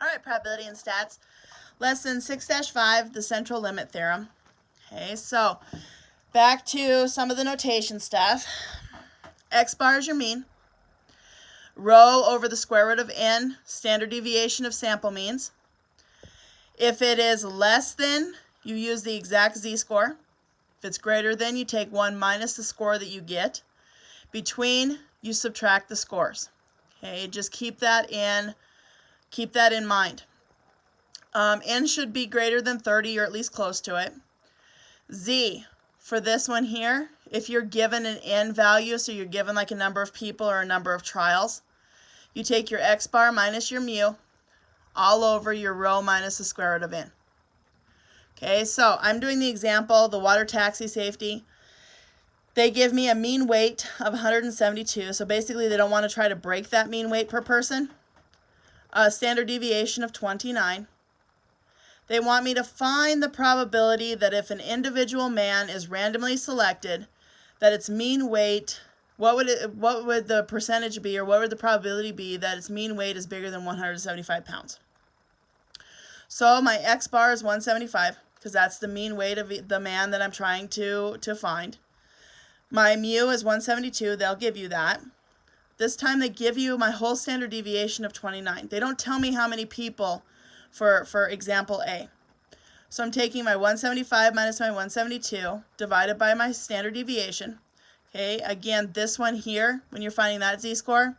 All right, probability and stats. Lesson 6-5, the central limit theorem. Okay, so back to some of the notation stuff. X bar is your mean. Rho over the square root of n, standard deviation of sample means. If it is less than, you use the exact z-score. If it's greater than, you take 1 minus the score that you get. Between, you subtract the scores. Okay, just keep that in mind. N should be greater than 30 or at least close to it. Z, for this one here, if you're given an N value, so you're given like a number of people or a number of trials, you take your X bar minus your mu all over your rho minus the square root of N. Okay, so I'm doing the example, the water taxi safety. They give me a mean weight of 172, so basically they don't want to try to break that mean weight per person. A standard deviation of 29. They want me to find the probability that if an individual man is randomly selected, that its mean weight, what would the percentage be, or what would the probability be that its mean weight is bigger than 175 pounds? So my X bar is 175, because that's the mean weight of the man that I'm trying to find. My mu is 172, they'll give you that. This time they give you my whole standard deviation of 29. They don't tell me how many people for example A. So I'm taking my 175 minus my 172 divided by my standard deviation. Okay, again, this one here, when you're finding that z-score,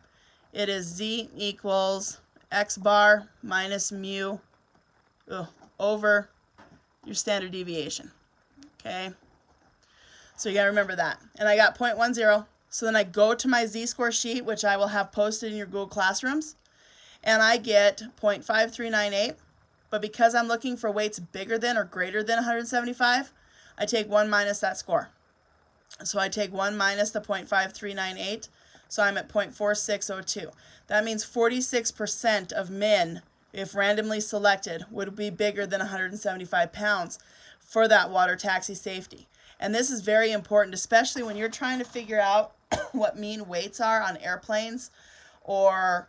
it is z equals x bar minus mu over your standard deviation. Okay, so you got to remember that. And I got 0.10. So then I go to my z-score sheet, which I will have posted in your Google Classrooms, and I get 0.5398. But because I'm looking for weights bigger than or greater than 175, I take 1 minus that score. So I take 1 minus the 0.5398, so I'm at 0.4602. That means 46% of men, if randomly selected, would be bigger than 175 pounds for that water taxi safety. And this is very important, especially when you're trying to figure out what mean weights are on airplanes or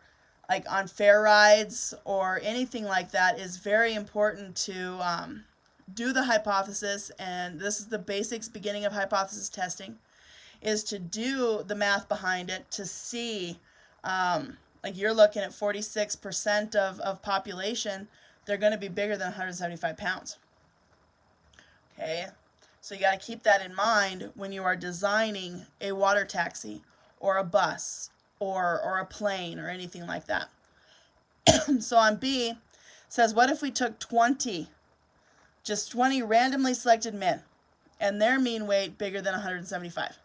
like on fair rides or anything like that. Is very important to do the hypothesis, and this is the basics beginning of hypothesis testing, is to do the math behind it to see, like you're looking at 46% of population, they're going to be bigger than 175 pounds. Okay, so you got to keep that in mind when you are designing a water taxi or a bus or a plane or anything like that. So on B, says, what if we took 20 randomly selected men and their mean weight bigger than 175?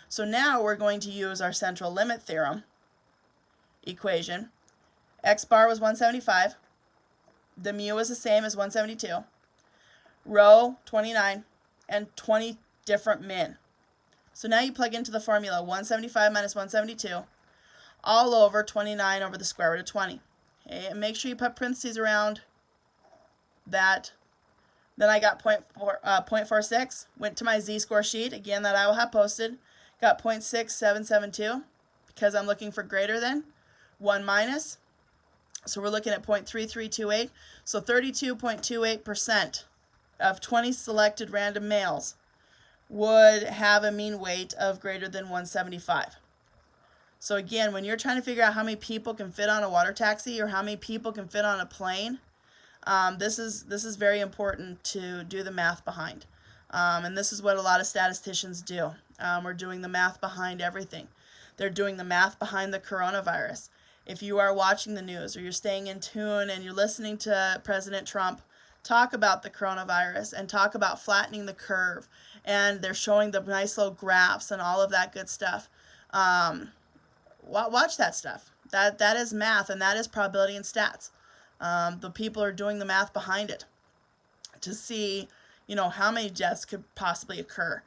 So now we're going to use our central limit theorem equation. X bar was 175. The mu is the same as 172. Rho, 29, and 20 different men. So now you plug into the formula 175 minus 172 all over 29 over the square root of 20. Okay, and make sure you put parentheses around that. Then I got 0.46, went to my z-score sheet, again, that I will have posted, got 0.6772 because I'm looking for greater than 1 minus. So we're looking at 0.3328. So 32.28% of 20 selected random males would have a mean weight of greater than 175. So again, when you're trying to figure out how many people can fit on a water taxi or how many people can fit on a plane, this is very important to do the math behind. And this is what a lot of statisticians do. We're doing the math behind everything. They're doing the math behind the coronavirus. If you are watching the news or you're staying in tune and you're listening to President Trump talk about the coronavirus and talk about flattening the curve, and they're showing the nice little graphs and all of that good stuff, watch that stuff. That is math, and that is probability and stats. The people are doing the math behind it to see, how many deaths could possibly occur,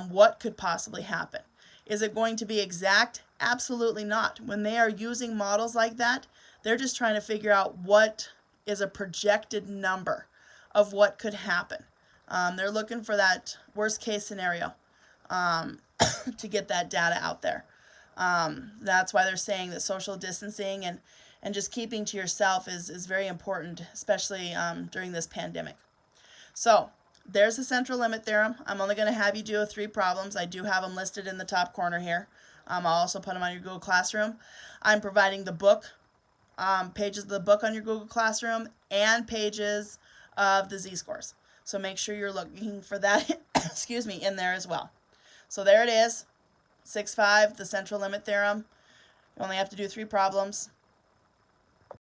what could possibly happen. Is it going to be exact? Absolutely not. When they are using models like that, they're just trying to figure out what is a projected number of what could happen. They're looking for that worst case scenario to get that data out there. That's why they're saying that social distancing and just keeping to yourself is very important, especially during this pandemic. So there's the central limit theorem. I'm only going to have you do 3 problems. I do have them listed in the top corner here. I'll also put them on your Google Classroom. I'm providing the book, pages of the book on your Google Classroom, and pages of the Z-scores. So make sure you're looking for that, excuse me, in there as well. So there it is, 6.5, the central limit theorem. You only have to do 3 problems.